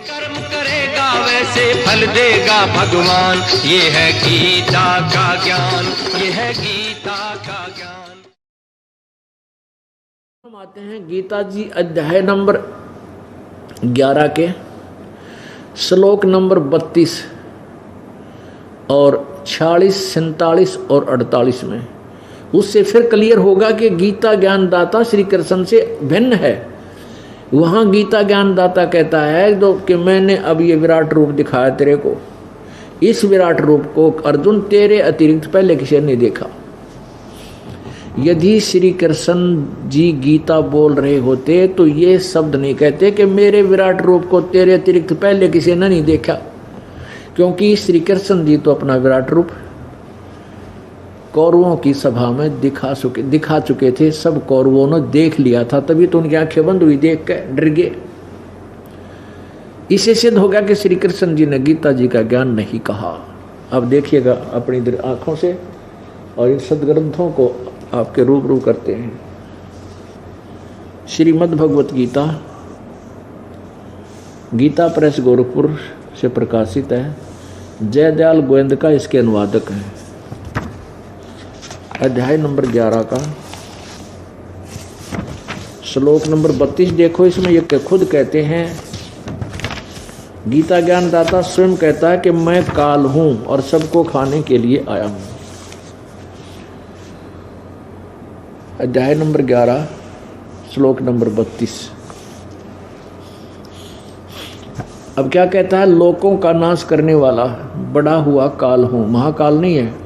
कर्म करेगा वैसे फल देगा भगवान, ये है गीता का ज्ञान, ये है गीता का ज्ञान। हम आते हैं गीता जी अध्याय नंबर 11 के श्लोक नंबर 32 और 46, 47 और 48 में। उससे फिर क्लियर होगा कि गीता ज्ञानदाता श्री कृष्ण से भिन्न है। वहाँ गीता ज्ञानदाता कहता है तो कि मैंने अब ये विराट रूप दिखाया तेरे को, इस विराट रूप को अर्जुन तेरे अतिरिक्त पहले किसी ने नहीं देखा। यदि श्री कृष्ण जी गीता बोल रहे होते तो ये शब्द नहीं कहते कि मेरे विराट रूप को तेरे अतिरिक्त पहले किसी ने नहीं देखा, क्योंकि श्री कृष्ण जी तो अपना विराट रूप कौरवों की सभा में दिखा चुके थे। सब कौरवों ने देख लिया था, तभी तो उनकी आंखें बंद हुई, देख के डर गए। इससे सिद्ध हो गया कि श्री कृष्ण जी ने गीता जी का ज्ञान नहीं कहा। अब देखिएगा अपनी आंखों से और इन सदग्रंथों को आपके रूबरू करते हैं। श्रीमद् भगवत गीता, गीता प्रेस गोरखपुर से प्रकाशित है। जयदयाल गोविंद का इसके अनुवादक है। अध्याय नंबर 11 का श्लोक नंबर 32 देखो। इसमें ये खुद कहते हैं, गीता ज्ञानदाता स्वयं कहता है कि मैं काल हूं और सबको खाने के लिए आया हूं। अध्याय नंबर 11 श्लोक नंबर 32। अब क्या कहता है, लोकों का नाश करने वाला बड़ा हुआ काल हूं। महाकाल नहीं है,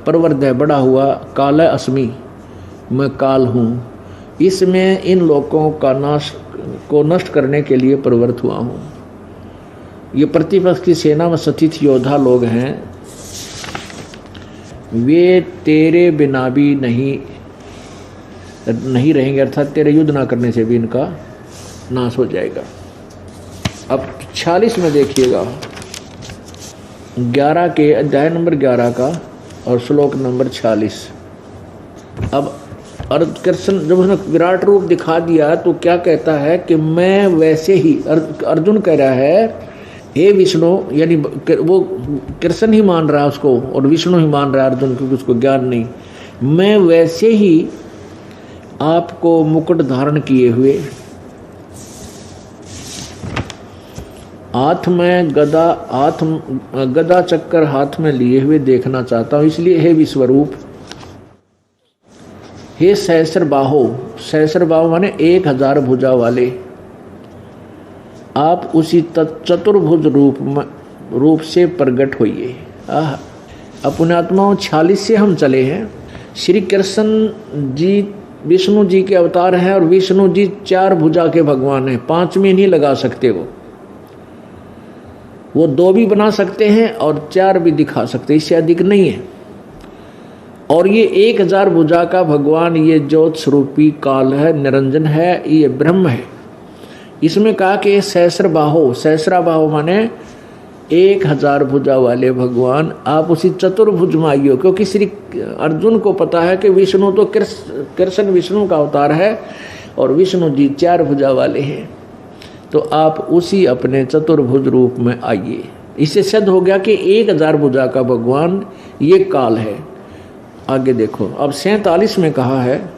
परवर्ध है, बड़ा हुआ काल है, अस्मि, मैं काल हूं। इसमें इन लोकों का नाश को नष्ट करने के लिए प्रवृत्त हुआ हूं। ये प्रतिपक्ष की सेना में सतित योद्धा लोग हैं, वे तेरे बिना भी नहीं रहेंगे, अर्थात तेरे युद्ध ना करने से भी इनका नाश हो जाएगा। अब 46 में देखिएगा, 11 के अध्याय नंबर 11 का और श्लोक नंबर 46। अब कृष्ण जब उसने विराट रूप दिखा दिया तो क्या कहता है कि मैं वैसे ही, अर्जुन कह रहा है हे विष्णु, यानी वो कृष्ण ही मान रहा है उसको और विष्णु ही मान रहा है अर्जुन, क्योंकि उसको ज्ञान नहीं। मैं वैसे ही आपको मुकुट धारण किए हुए, हाथ में गदा चक्कर हाथ में लिए हुए देखना चाहता हूं। इसलिए हे विश्वरूप, हे सहस्र बाहो माने 1000 भुजा वाले, आप उसी चतुर्भुज रूप से प्रकट होइए। अपने आत्माओं 46 से हम चले हैं। श्री कृष्ण जी विष्णु जी के अवतार हैं और विष्णु जी 4 भुजा के भगवान हैं, 5 में नहीं लगा सकते। वो 2 भी बना सकते हैं और 4 भी दिखा सकते हैं, इससे अधिक नहीं है। और ये 1000 भुजा का भगवान ये ज्योत स्वरूपी काल है, निरंजन है, ये ब्रह्म है। इसमें कहा कि सहस्राबाहो माने 1000 भुजा वाले भगवान, आप उसी चतुर्भुज में आइयो। क्योंकि श्री अर्जुन को पता है कि विष्णु तो कृष्ण विष्णु का अवतार है और विष्णु जी 4 भुजा वाले हैं, तो आप उसी अपने चतुर्भुज रूप में आइए। इससे सिद्ध हो गया कि 1000 भुजा का भगवान ये काल है। आगे देखो, अब 47 में कहा है,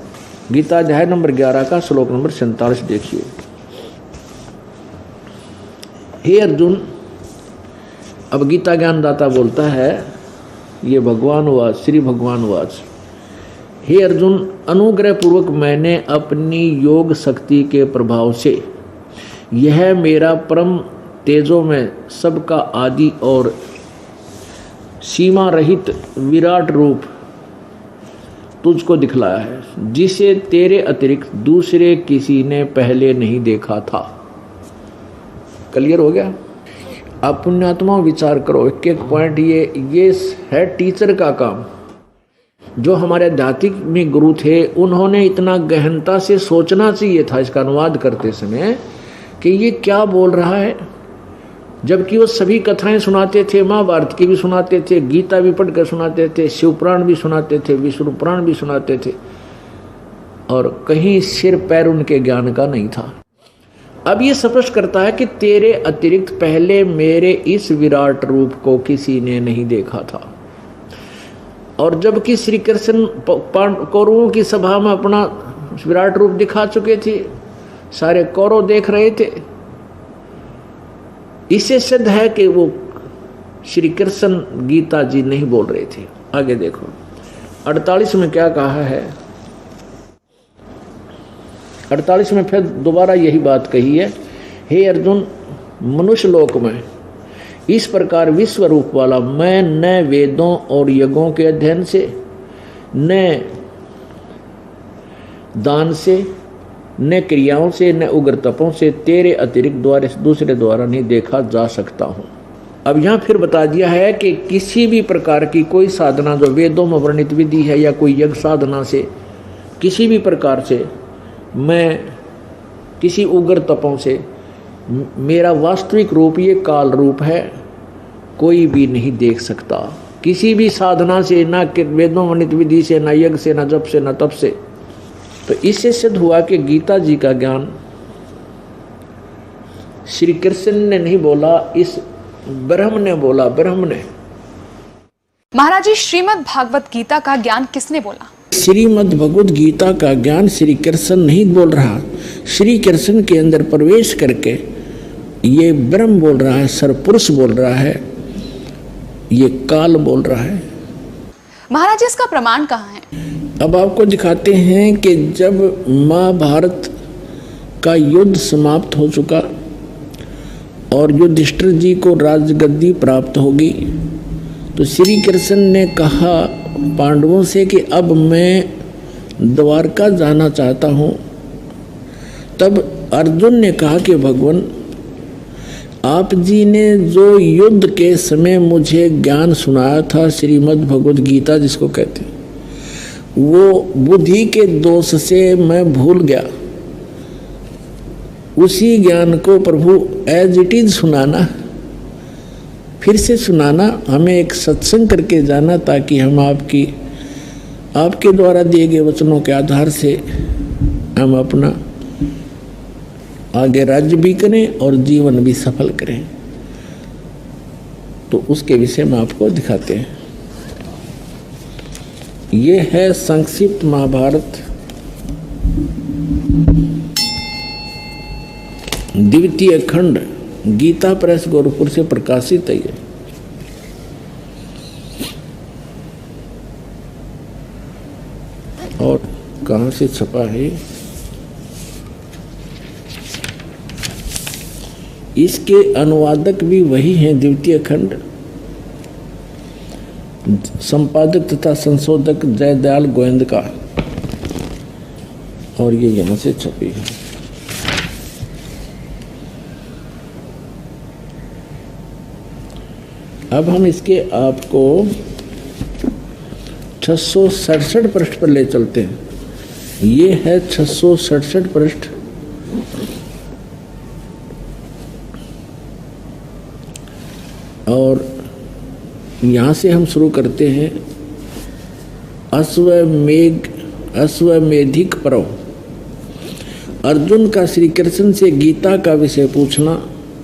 गीता अध्याय नंबर 11 का श्लोक नंबर 47 देखिए। हे अर्जुन, अब गीता ज्ञानदाता बोलता है, ये भगवान वाच, श्री भगवान वाच। हे अर्जुन, अनुग्रह पूर्वक मैंने अपनी योग शक्ति के प्रभाव से यह मेरा परम तेजो में सबका आदि और सीमा रहित विराट रूप तुझको दिखलाया है, जिसे तेरे अतिरिक्त दूसरे किसी ने पहले नहीं देखा था। क्लियर हो गया? आप पुण्यात्मा विचार करो, एक पॉइंट ये है टीचर का काम। जो हमारे आध्यात्मिक गुरु थे उन्होंने इतना गहनता से सोचना चाहिए था इसका अनुवाद करते समय कि ये क्या बोल रहा है। जबकि वो सभी कथाएं सुनाते थे, महाभारत की भी सुनाते थे, गीता भी पढ़ कर सुनाते थे, शिवपुराण भी सुनाते थे, विष्णु पुराण भी सुनाते थे, और कहीं सिर पैर उनके ज्ञान का नहीं था। अब ये स्पष्ट करता है कि तेरे अतिरिक्त पहले मेरे इस विराट रूप को किसी ने नहीं देखा था। और जबकि श्री कृष्ण कौरवों की सभा में अपना विराट रूप दिखा चुके थे, सारे कौरव देख रहे थे, इससे सिद्ध है कि वो श्री कृष्ण गीता जी नहीं बोल रहे थे। आगे देखो 48 में क्या कहा है। 48 में फिर दोबारा यही बात कही है, हे अर्जुन, मनुष्य लोक में इस प्रकार विश्व रूप वाला मैं न वेदों और यज्ञों के अध्ययन से, न दान से, न क्रियाओं से, न उग्र तपों से तेरे अतिरिक्त दूसरे द्वारा नहीं देखा जा सकता हूँ। अब यहाँ फिर बता दिया है कि किसी भी प्रकार की कोई साधना जो वेदों में वर्णित विधि है या कोई यज्ञ साधना से, किसी भी प्रकार से, मैं किसी उग्र तपों से, मेरा वास्तविक रूप ये काल रूप है, कोई भी नहीं देख सकता। किसी भी साधना से, ना वेदों वर्णित विधि से, ना यज्ञ से, ना जप से, ना तप से। तो इससे सिद्ध हुआ कि गीता जी का ज्ञान श्री कृष्ण ने नहीं बोला, इस ब्रह्म ने बोला, ब्रह्म ने। महाराज जी, श्रीमद् भागवत गीता का ज्ञान किसने बोला? श्रीमद् भगवत गीता का ज्ञान श्री कृष्ण नहीं बोल रहा, श्री कृष्ण के अंदर प्रवेश करके ये ब्रह्म बोल रहा है, सरपुरुष बोल रहा है, ये काल बोल रहा है। महाराज जी, इसका प्रमाण कहाँ है? अब आपको दिखाते हैं कि जब महाभारत का युद्ध समाप्त हो चुका और युधिष्ठिर जी को राजगद्दी प्राप्त होगी, तो श्री कृष्ण ने कहा पांडवों से कि अब मैं द्वारका जाना चाहता हूँ। तब अर्जुन ने कहा कि भगवान, आप जी ने जो युद्ध के समय मुझे ज्ञान सुनाया था, श्रीमद् भगवत गीता जिसको कहते हैं, वो बुद्धि के दोष से मैं भूल गया। उसी ज्ञान को प्रभु एज इट इज सुनाना, फिर से सुनाना, हमें एक सत्संग करके जाना, ताकि हम आपके द्वारा दिए गए वचनों के आधार से हम अपना आगे राज्य भी करें और जीवन भी सफल करें। तो उसके विषय में आपको दिखाते हैं। ये है संक्षिप्त महाभारत द्वितीय खंड, गीता प्रेस गोरखपुर से प्रकाशित है। ये और कहाँ से छपा है? इसके अनुवादक भी वही हैं, द्वितीय खंड, संपादक तथा संशोधक जयदयाल गोविंद का, और ये यहाँ से छपी है। अब हम इसके आपको 667 पृष्ठ पर ले चलते हैं। ये है 667 पृष्ठ। और यहाँ से हम शुरू करते हैं। अश्वमेधिक पर्व, अर्जुन का श्री कृष्ण से गीता का विषय पूछना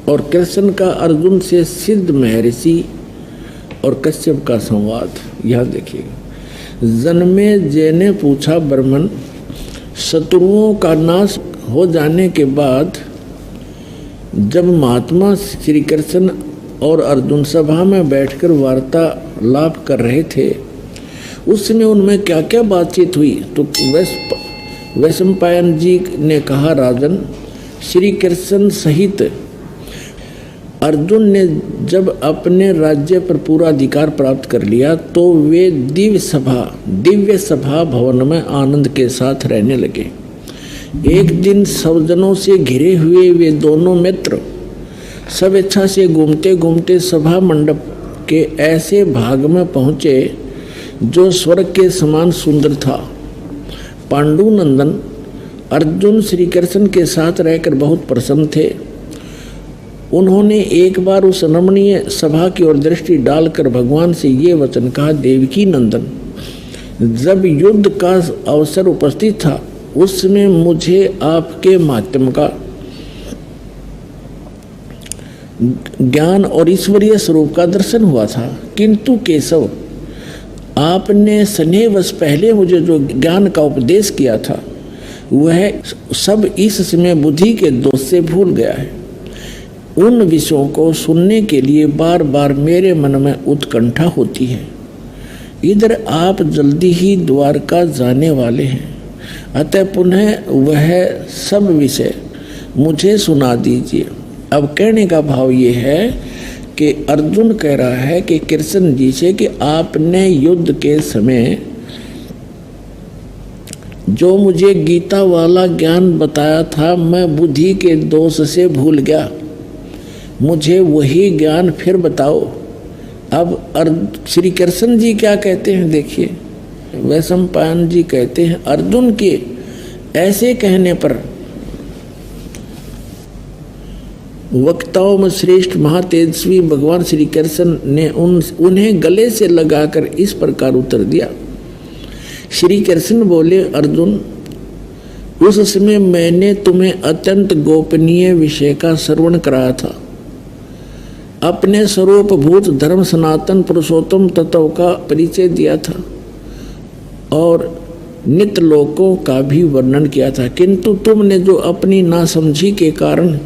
और कृष्ण का अर्जुन से सिद्ध महर्षि और कश्यप का संवाद। यहाँ देखिए। जन्मे जय ने पूछा, ब्राह्मण, शत्रुओं का नाश हो जाने के बाद जब महात्मा श्री कृष्ण और अर्जुन सभा में बैठकर वार्तालाप कर रहे थे, उस समय उनमें क्या क्या बातचीत हुई? तो वैशंपायन जी ने कहा, राजन, श्री कृष्ण सहित अर्जुन ने जब अपने राज्य पर पूरा अधिकार प्राप्त कर लिया तो वे दिव्य सभा भवन में आनंद के साथ रहने लगे। एक दिन सज्जनों से घिरे हुए वे दोनों मित्र स्वेच्छा से घूमते घूमते सभा मंडप के ऐसे भाग में पहुँचे जो स्वर्ग के समान सुंदर था। पांडुनंदन अर्जुन श्री कृष्ण के साथ रहकर बहुत प्रसन्न थे। उन्होंने एक बार उस रमणीय सभा की ओर दृष्टि डालकर भगवान से ये वचन कहा, देवकी नंदन, जब युद्ध का अवसर उपस्थित था उस समय मुझे आपके माध्यम का ज्ञान और ईश्वरीय स्वरूप का दर्शन हुआ था। किंतु केशव, आपने स्नेहवश पहले मुझे जो ज्ञान का उपदेश किया था वह सब इस समय बुद्धि के दोष से भूल गया है। उन विषयों को सुनने के लिए बार बार मेरे मन में उत्कंठा होती है। इधर आप जल्दी ही द्वारका जाने वाले हैं, अतः पुनः वह सब विषय मुझे सुना दीजिए। अब कहने का भाव ये है कि अर्जुन कह रहा है कि कृष्ण जी से कि आपने युद्ध के समय जो मुझे गीता वाला ज्ञान बताया था मैं बुद्धि के दोष से भूल गया, मुझे वही ज्ञान फिर बताओ। अब श्री कृष्ण जी क्या कहते हैं देखिए, वैशंपायन जी कहते हैं अर्जुन के ऐसे कहने पर वक्ताओं में श्रेष्ठ महातेजस्वी भगवान श्री कृष्ण ने उन्हें गले से लगाकर इस प्रकार उत्तर दिया। श्री कृष्ण बोले, अर्जुन, उस समय मैंने तुम्हें अत्यंत गोपनीय विषय का श्रवण कराया था। अपने स्वरूपभूत धर्म सनातन पुरुषोत्तम तत्व का परिचय दिया था और नित्य लोकों का भी वर्णन किया था, किंतु तुमने जो अपनी नासमझी के कारण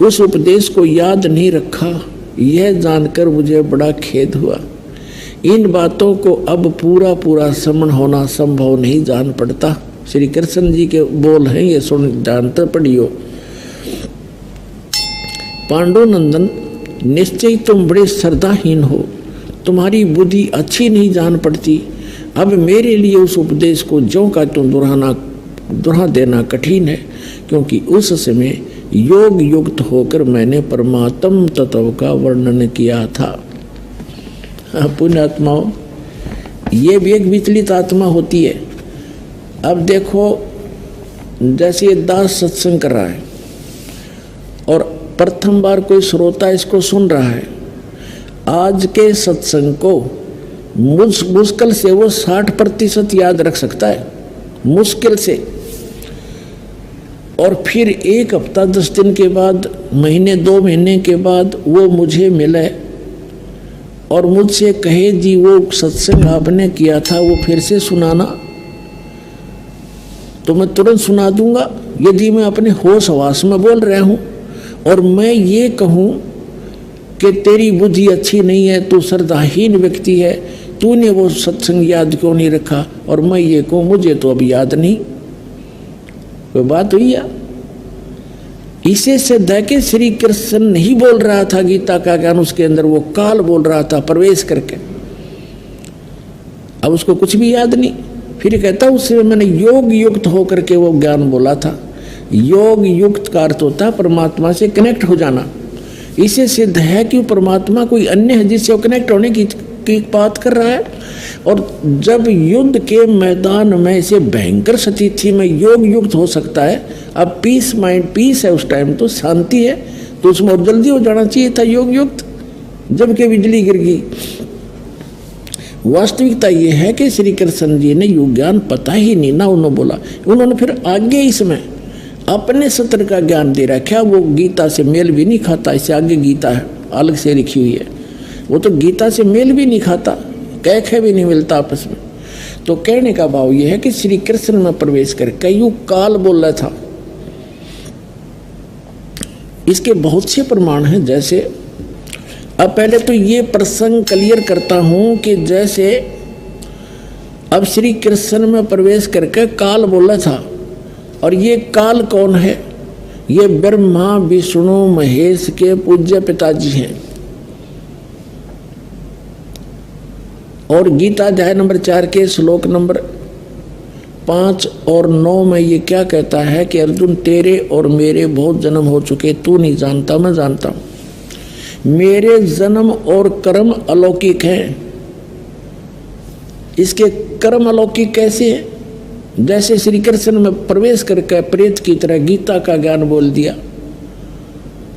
उस उपदेश को याद नहीं रखा, यह जानकर मुझे बड़ा खेद हुआ। इन बातों को अब पूरा पूरा समझ होना संभव नहीं जान पड़ता। श्री कृष्ण जी के बोल हैं, ये सुन जानते पढ़ियो। पांडुनंदन, निश्चय तुम बड़े श्रद्धाहीन हो, तुम्हारी बुद्धि अच्छी नहीं जान पड़ती। अब मेरे लिए उस उपदेश को ज्यों का तुम दोहरा देना कठिन है, क्योंकि उस समय योग युक्त होकर मैंने परमात्म तत्व का वर्णन किया था। पुण्यात्माओं, ये भी एक विचलित आत्मा होती है। अब देखो, जैसे ये दास सत्संग कर रहा है और प्रथम बार कोई श्रोता इसको सुन रहा है, आज के सत्संग को मुश्किल से वो 60% याद रख सकता है, मुश्किल से। और फिर 1 हफ्ता 10 दिन के बाद, महीने 2 महीने के बाद वो मुझे मिले और मुझसे कहे, जी वो सत्संग आपने किया था वो फिर से सुनाना, तो मैं तुरंत सुना दूंगा। यदि मैं अपने होश हवास में बोल रहा हूँ और मैं ये कहूँ कि तेरी बुद्धि अच्छी नहीं है, तू श्रद्धाहीन व्यक्ति है, तूने वो सत्संग याद क्यों नहीं रखा, और मैं ये कहूँ मुझे तो अब याद नहीं, कोई बात हुई या? इसे सिद्ध है कि श्री कृष्ण नहीं बोल रहा था गीता का ज्ञान, उसके अंदर वो काल बोल रहा था प्रवेश करके। अब उसको कुछ भी याद नहीं। फिर कहता उससे मैंने योग युक्त होकर के वो ज्ञान बोला था। योग युक्त का अर्थ होता है परमात्मा से कनेक्ट हो जाना। इसे सिद्ध है कि परमात्मा कोई अन्य है जिससे वो कनेक्ट होने की बात कर रहा है। और जब युद्ध के मैदान में इसे भयंकर स्थिति में योग युक्त हो सकता है, अब पीस माइंड पीस है, उस टाइम तो शांति है, तो उसमें और जल्दी हो जाना चाहिए था योग युक्त, जबकि बिजली गिर गई। वास्तविकता ये है कि श्री कृष्ण जी ने योग ज्ञान पता ही नहीं ना उन्होंने बोला, उन्होंने फिर आगे इसमें अपने सत्र का ज्ञान दे रखा। वो गीता से मेल भी नहीं खाता। इससे आगे गीता है अलग से लिखी हुई है, वो तो गीता से मेल भी नहीं खाता, कैखे भी नहीं मिलता आपस में। तो कहने का भाव ये है कि श्री कृष्ण में प्रवेश कर कई काल बोल रहा था। इसके बहुत से प्रमाण हैं। जैसे अब पहले तो ये प्रसंग क्लियर करता हूं कि जैसे अब श्री कृष्ण में प्रवेश करके काल बोला था, और ये काल कौन है? ये ब्रह्मा विष्णु महेश के पूज्य पिताजी हैं। और गीता अध्याय नंबर 4 के श्लोक नंबर 5 और 9 में ये क्या कहता है कि अर्जुन, तेरे और मेरे बहुत जन्म हो चुके, तू नहीं जानता, मैं जानता हूं। मेरे जन्म और कर्म अलौकिक हैं। इसके कर्म अलौकिक कैसे हैं? जैसे श्री कृष्ण में प्रवेश करके प्रेत की तरह गीता का ज्ञान बोल दिया।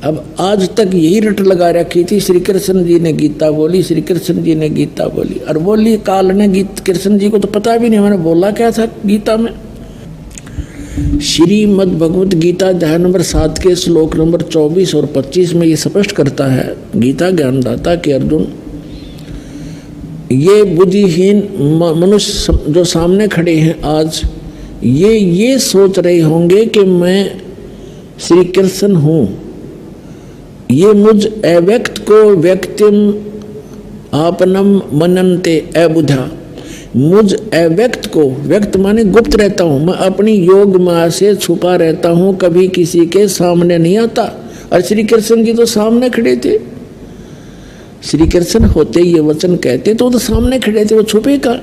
अब आज तक यही रट लगा रखी थी, श्री कृष्ण जी ने गीता बोली, श्री कृष्ण जी ने गीता बोली, और बोली काल ने कृष्ण जी को तो पता भी नहीं मैंने बोला क्या था गीता में। श्रीमद् भगवत गीता अध्याय नंबर 7 के श्लोक नंबर 24 और 25 में ये स्पष्ट करता है गीता ज्ञानदाता कि अर्जुन, ये बुद्धिहीन मनुष्य जो सामने खड़े हैं आज, ये सोच रहे होंगे कि मैं श्री कृष्ण हूँ। ये मुझ अव्यक्त को व्यक्तिम आपनम मनन्ते अबुधा, मुझ अव्यक्त को, व्यक्त माने गुप्त रहता हूँ, मैं अपनी योग माया से छुपा रहता हूँ, कभी किसी के सामने नहीं आता। और श्री कृष्ण जी तो सामने खड़े थे, श्री कृष्ण होते ये वचन कहते तो सामने खड़े थे, वो छुपे का।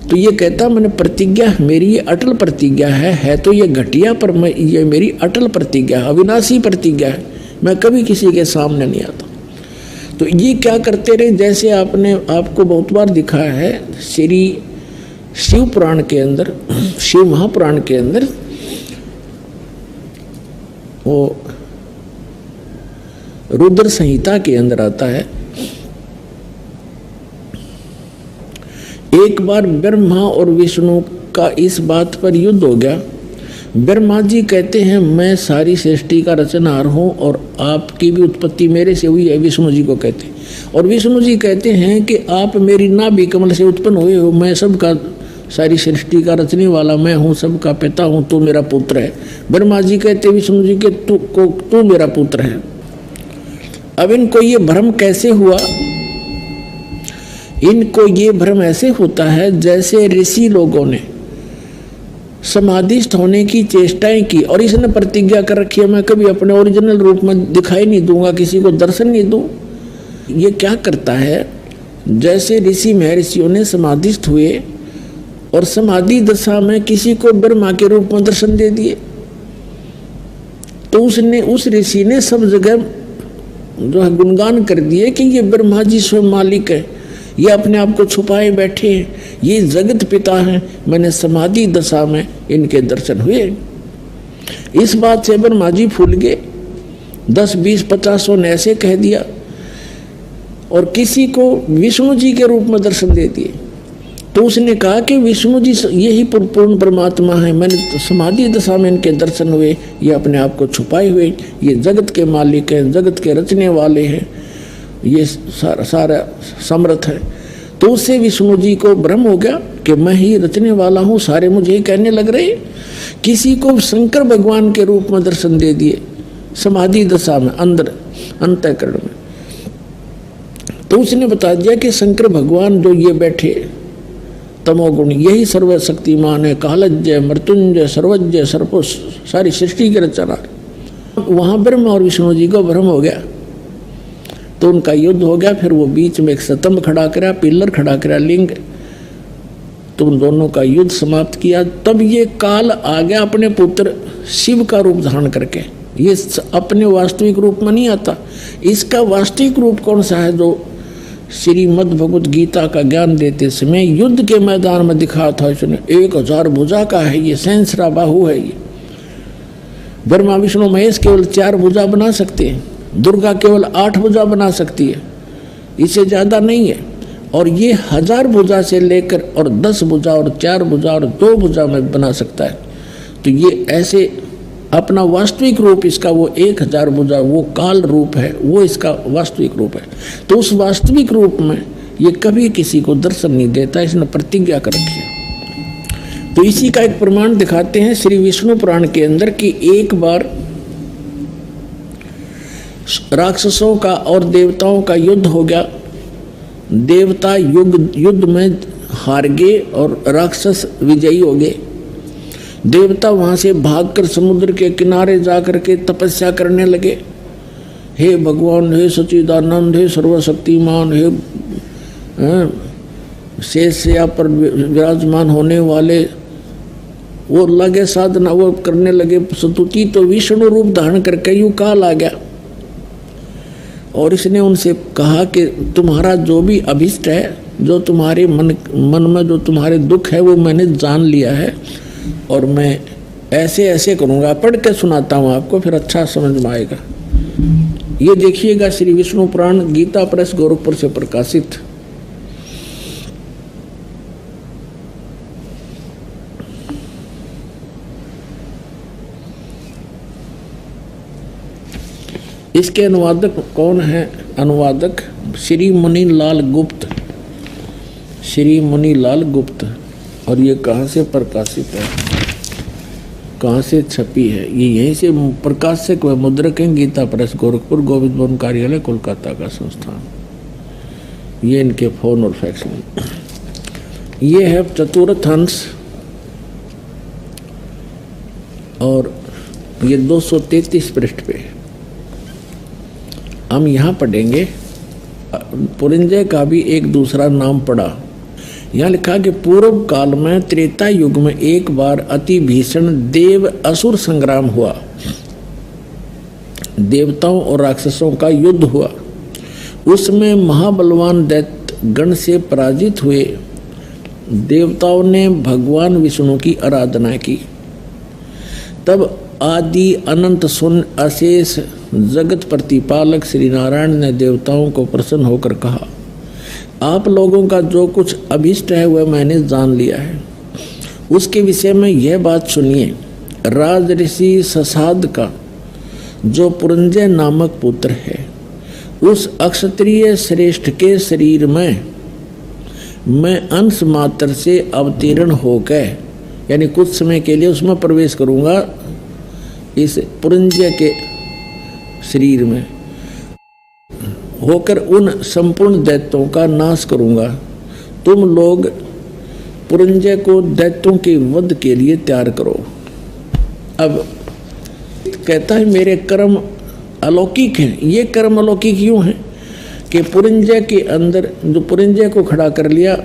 तो ये कहता मैंने प्रतिज्ञा, मेरी ये अटल प्रतिज्ञा है तो ये घटिया, पर मैं ये मेरी अटल प्रतिज्ञा है, अविनाशी प्रतिज्ञा है, मैं कभी किसी के सामने नहीं आता। तो ये क्या करते रहे, जैसे आपको बहुत बार दिखाया है श्री शिव पुराण के अंदर, शिव महापुराण के अंदर वो रुद्र संहिता के अंदर आता है। एक बार ब्रह्मा और विष्णु का इस बात पर युद्ध हो गया। ब्रह्मा जी कहते हैं मैं सारी सृष्टि का रचनहार हूँ और आपकी भी उत्पत्ति मेरे से हुई है, विष्णु जी को कहते हैं। और विष्णु जी कहते हैं कि आप मेरी नाभि कमल से उत्पन्न हुए हो, मैं सबका, सारी सृष्टि का रचने वाला मैं हूँ, सबका पिता हूँ, तू मेरा पुत्र है। ब्रह्मा जी कहते विष्णु जी के तू मेरा पुत्र है। अब इनको ये भ्रम कैसे हुआ? इनको ये भ्रम ऐसे होता है जैसे ऋषि लोगों ने समाधिस्थ होने की चेष्टाएं की और इसने प्रतिज्ञा कर रखी है मैं कभी अपने ओरिजिनल रूप में दिखाई नहीं दूंगा, किसी को दर्शन नहीं दूं। ये क्या करता है, जैसे ऋषि महर्षियों ने समाधिस्थ हुए और समाधि दशा में किसी को ब्रह्मा के रूप में दर्शन दे दिए, तो उस ऋषि ने सब जगह जो है गुणगान कर दिए कि ये ब्रह्मा जी स्वयं मालिक है, ये अपने आप को छुपाए बैठे हैं, ये जगत पिता हैं, मैंने समाधि दशा में इनके दर्शन हुए। इस बात से ब्रह्मा जी फूल गए, 10, 20, 50 ने ऐसे कह दिया और किसी को विष्णु जी के रूप में दर्शन दे दिए। तो उसने कहा कि विष्णु जी यही पूर्ण परमात्मा है, मैंने तो समाधि दशा में इनके दर्शन हुए, ये अपने आप को छुपाए हुए, ये जगत के मालिक हैं, जगत के रचने वाले हैं, ये सारा समर्थ है। तो उससे विष्णु जी को भ्रम हो गया कि मैं ही रचने वाला हूँ, सारे मुझे ही कहने लग रहे। किसी को शंकर भगवान के रूप में दर्शन दे दिए समाधि दशा में, अंदर अंतःकरण में। तो उसने बता दिया कि शंकर भगवान जो ये बैठे तमोगुण, यही सर्वशक्तिमान है, कालज्ञ मृत्युंजय सर्वज्ञ सर्वो, सारी सृष्टि के रचना। वहाँ ब्रह्मा और विष्णु जी को भ्रम हो गया, तो उनका युद्ध हो गया। फिर वो बीच में एक स्तंभ खड़ा करा, पिलर खड़ा करा, लिंग, तो उन दोनों का युद्ध समाप्त किया। तब ये काल आ गया अपने पुत्र शिव का रूप धारण करके। ये अपने वास्तविक रूप में नहीं आता। इसका वास्तविक रूप कौन सा है? जो श्रीमद् भगवत गीता का ज्ञान देते समय युद्ध के मैदान में दिखा था इसने, 1000 भुजा का है ये, सहस्रा बाहु है ये। ब्रह्मा विष्णु महेश केवल 4 भुजा बना सकते हैं, दुर्गा केवल 8 भुजा बना सकती है, इससे ज़्यादा नहीं है। और ये 1000 भुजा से लेकर और 10 भुजा और 4 भुजा और 2 भुजा में बना सकता है। तो ये ऐसे अपना वास्तविक रूप इसका वो 1000 भुजा, वो काल रूप है, वो इसका वास्तविक रूप है। तो उस वास्तविक रूप में ये कभी किसी को दर्शन नहीं देता, इसने प्रतिज्ञा कर रखी है। तो इसी का एक प्रमाण दिखाते हैं श्री विष्णु पुराण के अंदर कि एक बार राक्षसों का और देवताओं का युद्ध हो गया। देवता युद्ध में हार गए और राक्षस विजयी हो गए। देवता वहाँ से भागकर समुद्र के किनारे जाकर के तपस्या करने लगे, हे भगवान, हे सच्चिदानंद, हे सर्वशक्तिमान, हे शेषया पर विराजमान होने वाले, वो लगे साधना वो करने लगे स्तुति। तो विष्णु रूप धारण करके यूं काल आ गया और इसने उनसे कहा कि तुम्हारा जो भी अभिष्ट है, जो तुम्हारे मन में जो तुम्हारे दुख है, वो मैंने जान लिया है और मैं ऐसे ऐसे करूँगा। पढ़ के सुनाता हूँ आपको, फिर अच्छा समझ में आएगा। ये देखिएगा श्री विष्णु पुराण, गीता प्रेस, गोरखपुर से प्रकाशित। इसके अनुवादक कौन है? अनुवादक श्री मुनीलाल गुप्त, श्री मुनीलाल गुप्त। और ये कहाँ से प्रकाशित है, कहाँ से छपी है? ये यहीं से प्रकाशक व मुद्रक हैं, गीता प्रेस गोरखपुर, गोविंद भवन कार्यालय कोलकाता का संस्थान। ये इनके फोन और फैक्स में। ये है चतुर्थ अंश और ये 233 पृष्ठ पे। हम यहाँ पढ़ेंगे पुरंजय का भी एक दूसरा नाम पढ़ा। यहाँ लिखा कि पूर्व काल में त्रेता युग में एक बार अति भीषण देव असुर संग्राम हुआ। देवताओं और राक्षसों का युद्ध हुआ। उसमें महाबलवान दैत्य गण से पराजित हुए देवताओं ने भगवान विष्णु की आराधना की। तब आदि अनंत शून्य अशेष जगत प्रतिपालक श्री नारायण ने देवताओं को प्रसन्न होकर कहा, आप लोगों का जो कुछ अभिष्ट है वह मैंने जान लिया है। उसके विषय में यह बात सुनिए। राज ऋषि ससाद का जो पुरंजय नामक पुत्र है, उस अक्षत्रिय श्रेष्ठ के शरीर में मैं अंश मात्र से अवतीर्ण होकर, यानी कुछ समय के लिए उसमें प्रवेश करूंगा, इस पुरंजय के शरीर में होकर उन संपूर्ण दैत्यों का नाश करूंगा। तुम लोग पुरंजय को दैत्यों के वध के लिए तैयार करो। अब कहता है मेरे कर्म अलौकिक हैं। ये कर्म अलौकिक यूं हैं कि पुरंजय के अंदर जो पुरंजय को खड़ा कर लिया,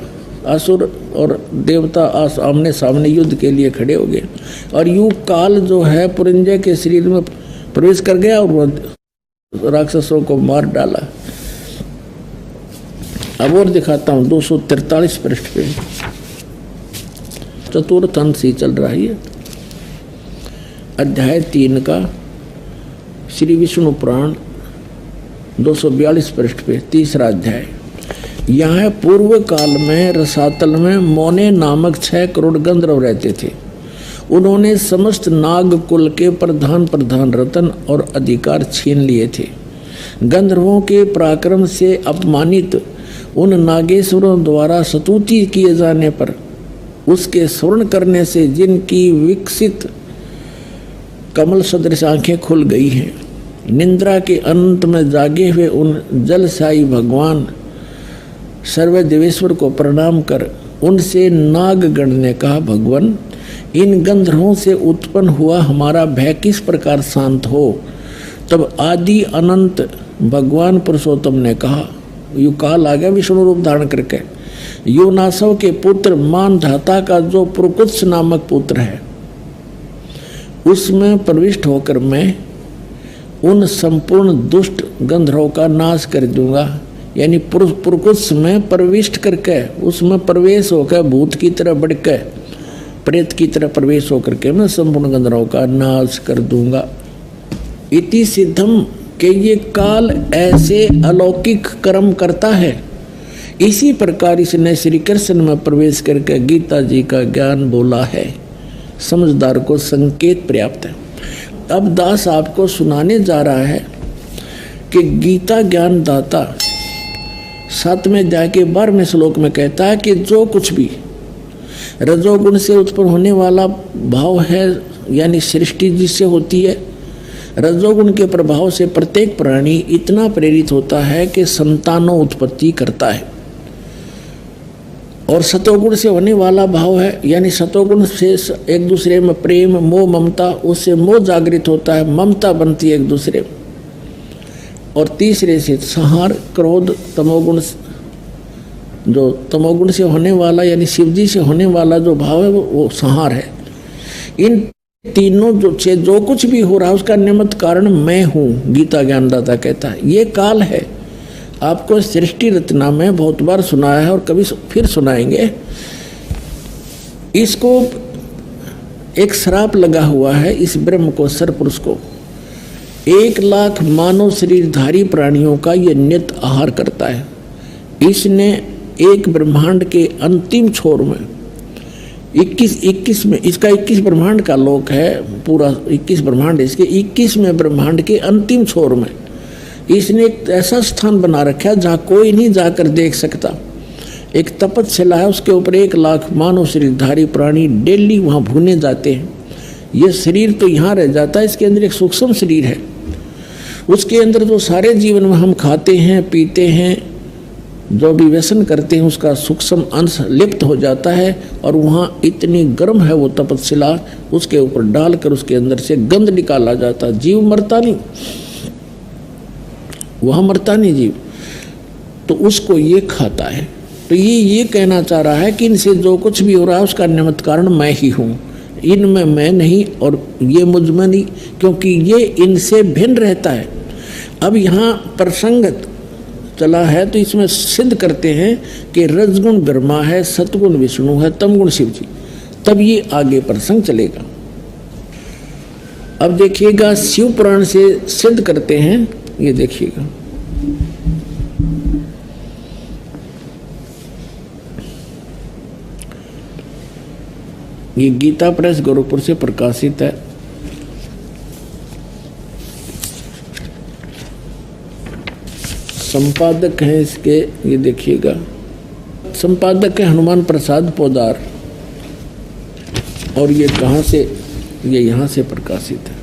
असुर और देवता आमने सामने युद्ध के लिए खड़े हो गए और यूं काल जो है पुरंजय के शरीर में प्रवेश कर गया और वह राक्षसों को मार डाला। अब और दिखाता हूं 243 पृष्ठ पे चतुर्थ अंश ही चल रहा है, अध्याय 3 का श्री विष्णु पुराण 242 पृष्ठ पे तीसरा अध्याय। यहाँ पूर्व काल में रसातल में मोने नामक 6 करोड़ गंधर्व रहते थे। उन्होंने समस्त नाग कुल के प्रधान रतन और अधिकार छीन लिए थे। गंधर्वों के पराक्रम से अपमानित उन नागेश्वरों द्वारा स्तुति किए जाने पर उसके स्वर्ण करने से जिनकी विकसित कमल सदृश आंखें खुल गई हैं, निंद्रा के अंत में जागे हुए उन जलसाई भगवान सर्वदेवेश्वर को प्रणाम कर उनसे नागगण ने कहा, भगवान इन गंधर्वों से उत्पन्न हुआ हमारा भय किस प्रकार शांत हो। तब आदि अनंत भगवान पुरुषोत्तम ने कहा, यू काल आ गया विष्णु रूप धारण करके, योनासव के पुत्र मानधाता का जो पुरकुत्स नामक पुत्र है उसमें प्रविष्ट होकर मैं उन संपूर्ण दुष्ट गंधर्वों का नाश कर दूंगा। यानी पुरकुत्स में प्रविष्ट करके उसमें प्रवेश होकर भूत की तरह बढ़कर प्रेत की तरह प्रवेश होकर के मैं संपूर्ण गंधर्वों का नाश कर दूंगा। इति सिद्धम के ये काल ऐसे अलौकिक कर्म करता है। इसी प्रकार इसने श्री कृष्ण में प्रवेश करके गीता जी का ज्ञान बोला है। समझदार को संकेत पर्याप्त है। अब दास आपको सुनाने जा रहा है कि गीता ज्ञान दाता 7वें अध्याय के 12वें श्लोक में कहता है कि जो कुछ भी रजोगुण से उत्पन्न होने वाला भाव है, यानी सृष्टि जिससे होती है, रजोगुण के प्रभाव से प्रत्येक प्राणी इतना प्रेरित होता है कि संतानों उत्पत्ति करता है। और सतोगुण से होने वाला भाव है, यानी सतोगुण से एक दूसरे में प्रेम मोह ममता, उससे मोह जागृत होता है, ममता बनती है एक दूसरे में। और तीसरे से संहार क्रोध तमोगुण, जो तमोगुण से होने वाला यानी शिवजी से होने वाला जो भाव है वो संहार है। इन तीनों जो कुछ भी हो रहा है उसका निमित्त कारण मैं हूँ, गीता ज्ञानदाता कहता है। ये काल है। आपको सृष्टि रचना में बहुत बार सुनाया है और कभी फिर सुनाएंगे। इसको एक श्राप लगा हुआ है इस ब्रह्म को, सरपुरुष को। 1,00,000 मानव शरीरधारी प्राणियों का ये नित्य आहार करता है। इसने एक ब्रह्मांड के अंतिम छोर में 21 में, इसका 21 ब्रह्मांड का लोक है, पूरा 21 ब्रह्मांड, इसके 21वें ब्रह्मांड के अंतिम छोर में इसने एक ऐसा स्थान बना रखा है जहाँ कोई नहीं जाकर देख सकता। एक तपतशिला है, उसके ऊपर 1 लाख मानव शरीरधारी प्राणी डेली वहाँ भूने जाते हैं। ये शरीर तो यहाँ रह जाता है, इसके अंदर एक सूक्ष्म शरीर है, उसके अंदर जो सारे जीवन में हम खाते हैं पीते हैं, जो भी व्यसन करते हैं, उसका सूक्ष्म अंश लिप्त हो जाता है। और वहाँ इतनी गर्म है वो तपतशिला, उसके ऊपर डालकर उसके अंदर से गंध निकाला जाता। जीव मरता नहीं, वह मरता नहीं जीव, तो उसको ये खाता है। तो ये कहना चाह रहा है कि इनसे जो कुछ भी हो रहा है उसका निमित्त कारण मैं ही हूँ, इनमें मैं नहीं और ये मुझ में नहीं, क्योंकि ये इनसे भिन्न रहता है। अब यहाँ प्रसंग चला है तो इसमें सिद्ध करते हैं कि रजगुण ब्रह्मा है, सतगुण विष्णु है, तमगुण शिव जी। तब ये आगे प्रसंग चलेगा। अब देखिएगा शिव पुराण से सिद्ध करते हैं, ये देखिएगा। ये गीता प्रेस गोरखपुर से प्रकाशित है। संपादक हैं इसके, ये देखिएगा, संपादक है हनुमान प्रसाद पोदार। और ये कहाँ से, ये यहाँ से प्रकाशित है।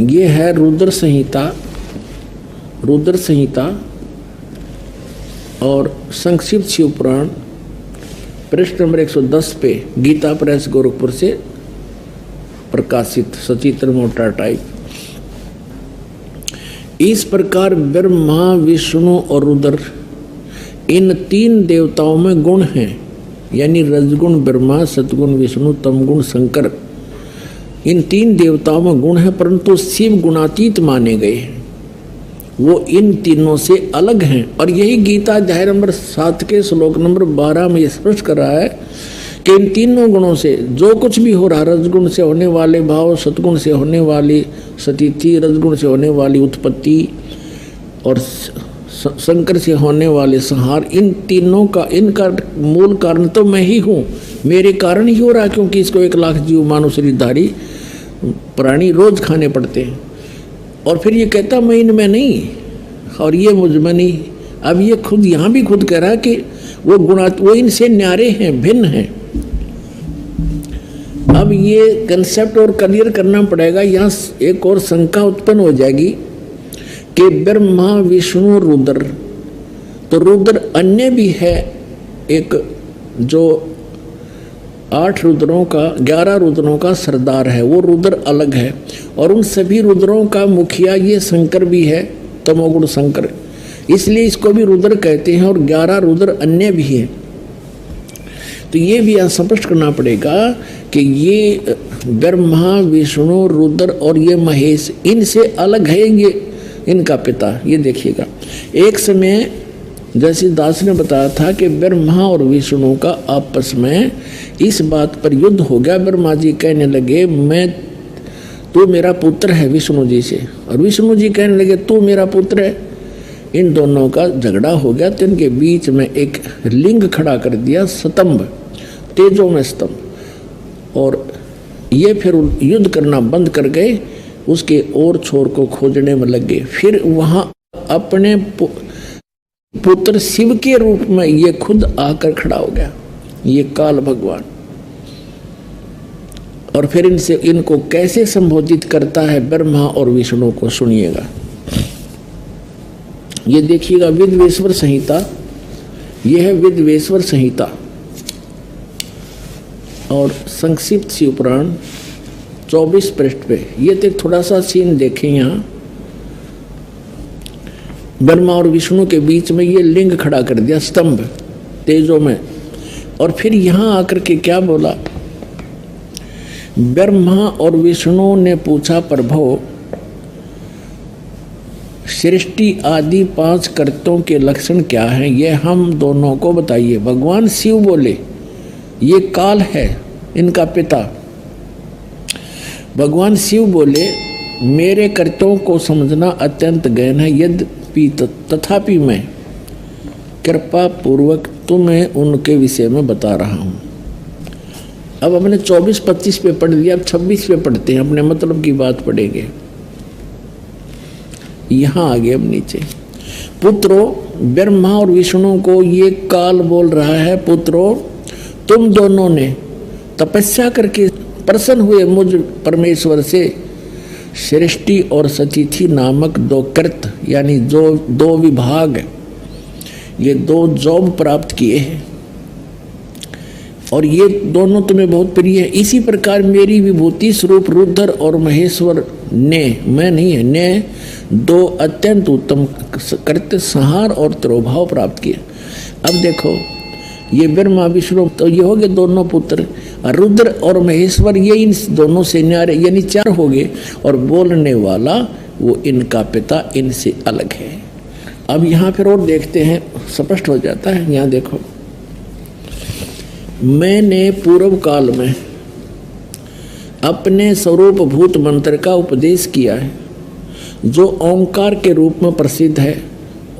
ये है रुद्र संहिता, रुद्र संहिता और संक्षिप्त शिव पुराण, पृष्ठ नंबर 110 पे गीता प्रेस गोरखपुर से प्रकाशित, सचित्र मोटा टाइप। इस प्रकार ब्रह्मा विष्णु और रुद्र इन 3 देवताओं में गुण हैं, यानी रजगुण ब्रह्मा, सतगुण विष्णु, तमगुण शंकर। इन 3 देवताओं में गुण है, परंतु शिव गुणातीत माने गए हैं, वो इन तीनों से अलग हैं। और यही गीता अध्याय नंबर 7 के श्लोक नंबर 12 में स्पष्ट कर रहा है कि इन तीनों गुणों से जो कुछ भी हो रहा, रजगुण से होने वाले भाव, सतगुण से होने वाली स्थिति, रजगुण से होने वाली उत्पत्ति और शंकर से होने वाले संहार, इन तीनों का, इनका मूल कारण तो मैं ही हूँ, मेरे कारण ही हो रहा है, क्योंकि इसको 1 लाख जीव मानव शरीरधारी प्राणी रोज खाने पड़ते हैं। और फिर ये कहता मैं इनमें नहीं और ये मुझ में नहीं। अब ये खुद यहाँ भी खुद कह रहा है कि वो इनसे न्यारे हैं, भिन्न हैं। अब ये कंसेप्ट और क्लियर करना पड़ेगा। यहाँ एक और शंका उत्पन्न हो जाएगी कि ब्रह्मा विष्णु रुद्र, तो रुद्र अन्य भी है, एक जो 8 रुद्रों का, 11 रुद्रों का सरदार है, वो रुद्र अलग है। और उन सभी रुद्रों का मुखिया ये शंकर भी है, तमोगुण शंकर, इसलिए इसको भी रुद्र कहते हैं। और 11 रुद्र अन्य भी हैं। तो ये भी स्पष्ट करना पड़ेगा कि ये ब्रह्मा विष्णु रुद्र और ये महेश इनसे अलग है, ये इनका पिता। ये देखिएगा, एक समय जैसे दास ने बताया था कि ब्रह्मा और विष्णु का आपस में इस बात पर युद्ध हो गया। ब्रह्मा जी कहने लगे मैं, तू मेरा पुत्र है विष्णु जी से, और विष्णु जी कहने लगे तू मेरा पुत्र है। इन दोनों का झगड़ा हो गया, तो इनके बीच में एक लिंग खड़ा कर दिया, स्तंभ, तेजो में स्तंभ। और ये फिर युद्ध करना बंद कर गए, उसके और छोर को खोजने में लग गए। फिर वहाँ अपने पुत्र शिव के रूप में ये खुद आकर खड़ा हो गया, ये काल भगवान। और फिर इनको कैसे संबोधित करता है ब्रह्मा और विष्णु को, सुनिएगा। ये देखिएगा विद्वेश्वर संहिता, ये है विद्वेश्वर संहिता और संक्षिप्त शिव पुराण 24 पृष्ठ पे। ये तो थोड़ा सा सीन देखें, यहाँ ब्रह्मा और विष्णु के बीच में ये लिंग खड़ा कर दिया, स्तंभ तेजो में। और फिर यहाँ आकर के क्या बोला, ब्रह्मा और विष्णु ने पूछा प्रभु सृष्टि आदि 5 कर्तों के लक्षण क्या हैं, ये हम दोनों को बताइए। भगवान शिव बोले ये काल है इनका पिता। भगवान शिव बोले मेरे कर्तों को समझना अत्यंत गहन है, यद्यपि तथापि मैं कृपा पूर्वक तुम्हें उनके विषय में बता रहा हूँ। अब हमने 24-25 पे पढ़ लिया, अब 26 पे पढ़ते हैं, अपने मतलब की बात पढ़ेंगे। यहाँ आ गए हम नीचे। पुत्रो, ब्रह्मा और विष्णु को ये काल बोल रहा है, पुत्रो तुम दोनों ने तपस्या करके प्रसन्न हुए मुझ परमेश्वर से सृष्टि और सतिथि नामक दो कृत यानी जो दो विभाग, ये दो जॉब प्राप्त किए हैं और ये दोनों तुम्हें बहुत प्रिय है। इसी प्रकार मेरी विभूति स्वरूप रुद्र और महेश्वर ने, मैं नहीं है, ने दो अत्यंत उत्तम कृत्य संहार और तिरोभाव प्राप्त किए। अब देखो ये ब्रह्मा विष्णु तो ये हो गए दोनों पुत्र, रुद्र और महेश्वर ये इन दोनों से न्यारे यानी चार हो गए, और बोलने वाला वो इनका पिता इनसे अलग है। अब यहाँ फिर और देखते हैं, स्पष्ट हो जाता है। यहाँ देखो, मैंने पूर्व काल में अपने स्वरूप भूत मंत्र का उपदेश किया है जो ओंकार के रूप में प्रसिद्ध है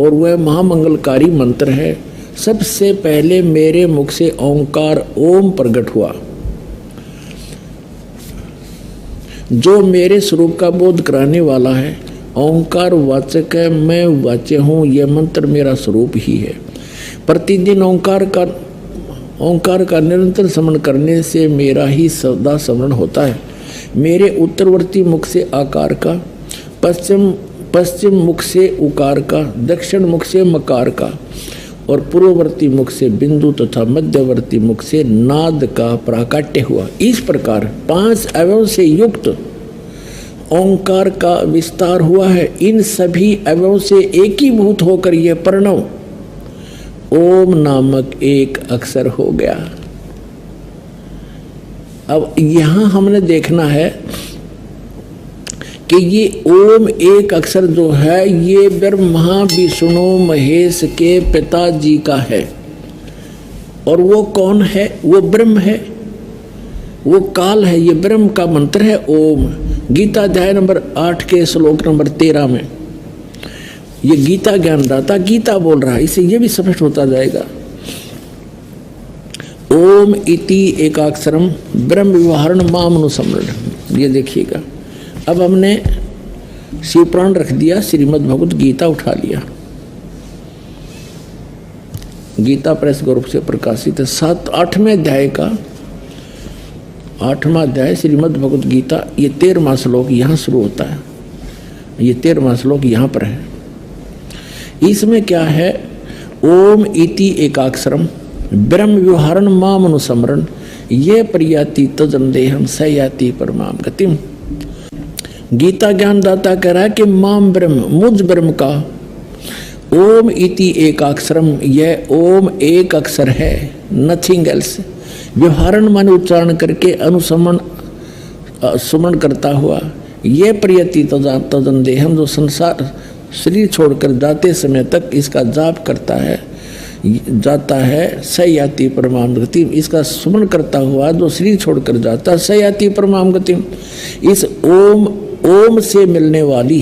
और वह महामंगलकारी मंत्र है। सबसे पहले मेरे मुख से ओंकार ओम प्रकट हुआ जो मेरे स्वरूप का बोध कराने वाला है। ओंकार वाचक है, मैं वाच्य हूँ, यह मंत्र मेरा स्वरूप ही है। प्रतिदिन ओंकार का निरंतर स्मरण करने से मेरा ही सदा स्मरण होता है। मेरे उत्तरवर्ती मुख से आकार का, पश्चिम मुख से उकार का, दक्षिण मुख से मकार का और पूर्ववर्ती मुख से बिंदु तथा मध्यवर्ती मुख से नाद का प्राकट्य हुआ। इस प्रकार 5 अवयव से युक्त ओंकार का विस्तार हुआ है। इन सभी अवयव से एकीभूत होकर यह प्रणव ओम नामक एक अक्षर हो गया। अब यहां हमने देखना है कि ये ओम एक अक्षर जो है ये ब्रह्मा विष्णु महेश के पिताजी का है। और वो कौन है? वो ब्रह्म है, वो काल है। ये ब्रह्म का मंत्र है ओम। गीता अध्याय नंबर 8 के श्लोक नंबर 13 में ये गीता ज्ञानदाता गीता बोल रहा है। इसे ये भी स्पष्ट होता जाएगा। ओम इति एकाक्षरम ब्रह्म व्यवहारण मामनुसमरण। ये देखिएगा, अब हमने शिवपुराण रख दिया, श्रीमद् भगवत गीता उठा लिया। गीता प्रेस ग्रुप से प्रकाशित है। 8वें अध्याय का 8वां अध्याय श्रीमद् भगवत गीता। ये 13वां श्लोक यहाँ शुरू होता है। ये 13वां श्लोक यहाँ पर है। इसमें क्या है? ओम इति एकाक्षरम ब्रह्म व्यवहारण माम अनुसमरण ये प्रयाति तजन देहम स याति परमाम गतिम। गीता ज्ञानदाता कह रहा है कि माम ब्रह्म, मुझ ब्रह्म का ओम इति एकाक्षरम, यह ओम एक अक्षर है, नथिंग एल्स। व्यवहारण मान उच्चारण करके अनुसमन सुमन करता हुआ ये प्रयति तजन देहम, जो संसार शरीर छोड़कर जाते समय तक इसका जाप करता है, जाता है, सयाति परमाम गतिम। इसका सुमन करता हुआ जो शरीर छोड़कर जाता सयाति परमाम गतिम। इस ओम से मिलने वाली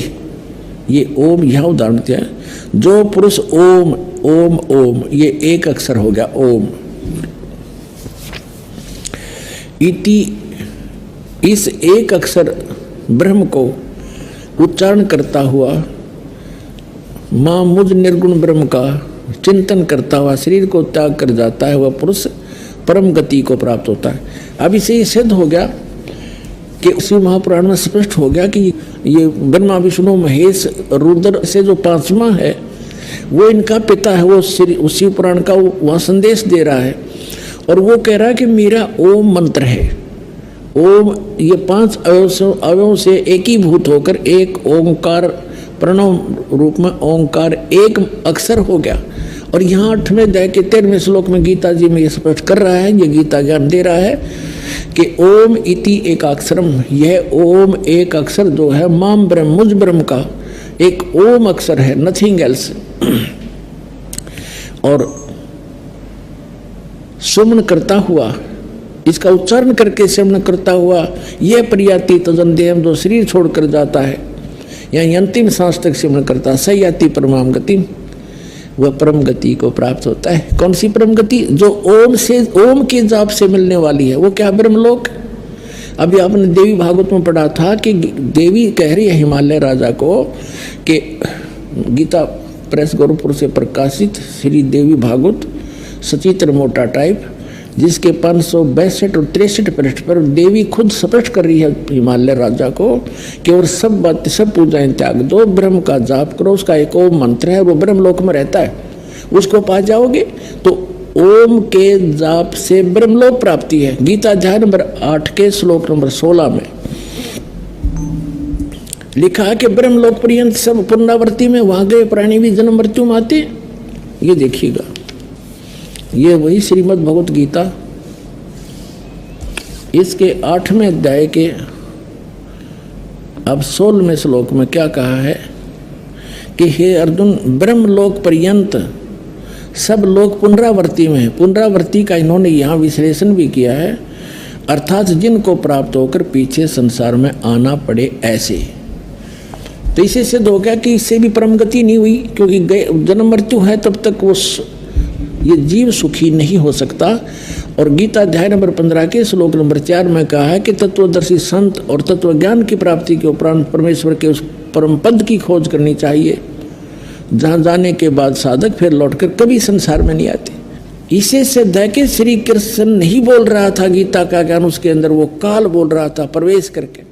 ये ओम यहाँ उदाहरण दिया है। जो पुरुष ओम ओम ओम ये एक अक्षर हो गया ओम इति, इस एक अक्षर ब्रह्म को उच्चारण करता हुआ मां मुझ निर्गुण ब्रह्म का चिंतन करता हुआ शरीर को त्याग कर जाता है, वह पुरुष परम गति को प्राप्त होता है। अब इसे ये सिद्ध हो गया कि उसी महापुराण में स्पष्ट हो गया कि ये ब्रह्मा विष्णु महेश रुद्र से जो 5वां है वो इनका पिता है। वो उसी पुराण का वहाँ संदेश दे रहा है और वो कह रहा है कि मेरा ओम मंत्र है। ओम ये 5 अवयवों से एकीभूत होकर एक ओंकार प्रणव रूप में ओंकार एक अक्षर हो गया। और यहाँ 8वें अध्याय के 13वें श्लोक में गीता जी में ये स्पष्ट कर रहा है, ये गीता ज्ञान दे रहा है कि ओम इति एकाक्षरम, यह ओम एक अक्षर जो है माम ब्रह्म, मुझ ब्रह्म का एक ओम अक्षर है, नथिंग एल्स। और सुमन करता हुआ, इसका उच्चारण करके सुमन करता हुआ यह प्रयाति तजन देहम, जो शरीर छोड़कर जाता है यानी अंतिम सांस तक सिमरण करता सयाति परमाम गति, वह परम गति को प्राप्त होता है। कौन सी परम गति? जो ओम के जाप से मिलने वाली है। वो क्या? ब्रह्मलोक। अभी आपने देवी भागवत में पढ़ा था कि देवी कह रही है हिमालय राजा को कि गीता प्रेस गोरखपुर से प्रकाशित श्री देवी भागवत सचित्र मोटा टाइप, जिसके 562 और 63 पृष्ठ पर देवी खुद स्पष्ट कर रही है हिमालय राजा को कि और सब बातें सब पूजाएं त्याग दो, ब्रह्म का जाप करो, उसका एक ओम मंत्र है, वो ब्रह्मलोक में रहता है, उसको पा जाओगे। तो ओम के जाप से ब्रह्मलोक प्राप्ति है। गीता अध्याय नंबर 8 के श्लोक नंबर 16 में लिखा है कि ब्रह्मलोक पर्यंत सब पुनरावृत्ति में वहां गए प्राणी भी जन्म मृत्यु में आते। ये देखिएगा, ये वही श्रीमद् भगवत गीता इसके 8वें अध्याय के अब 16वें श्लोक में क्या कहा है कि हे अर्जुन, ब्रह्मलोक पर्यंत सब लोग पुनरावृत्ति में है। पुनरावृत्ति का इन्होंने यहाँ विश्लेषण भी किया है, अर्थात जिनको प्राप्त होकर पीछे संसार में आना पड़े ऐसे। तो इसे सिद्ध हो गया कि इससे भी परम गति नहीं हुई, क्योंकि जन्म मृत्यु है तब तक वो ये जीव सुखी नहीं हो सकता। और गीता अध्याय नंबर 15 के श्लोक नंबर 4 में कहा है कि तत्वदर्शी संत और तत्व ज्ञान की प्राप्ति के उपरांत परमेश्वर के उस परम पद की खोज करनी चाहिए, जहाँ जाने के बाद साधक फिर लौटकर कभी संसार में नहीं आते। इसे सिद्ध है कि श्री कृष्ण नहीं बोल रहा था गीता का ज्ञान उसके अंदर, वो काल बोल रहा था प्रवेश करके।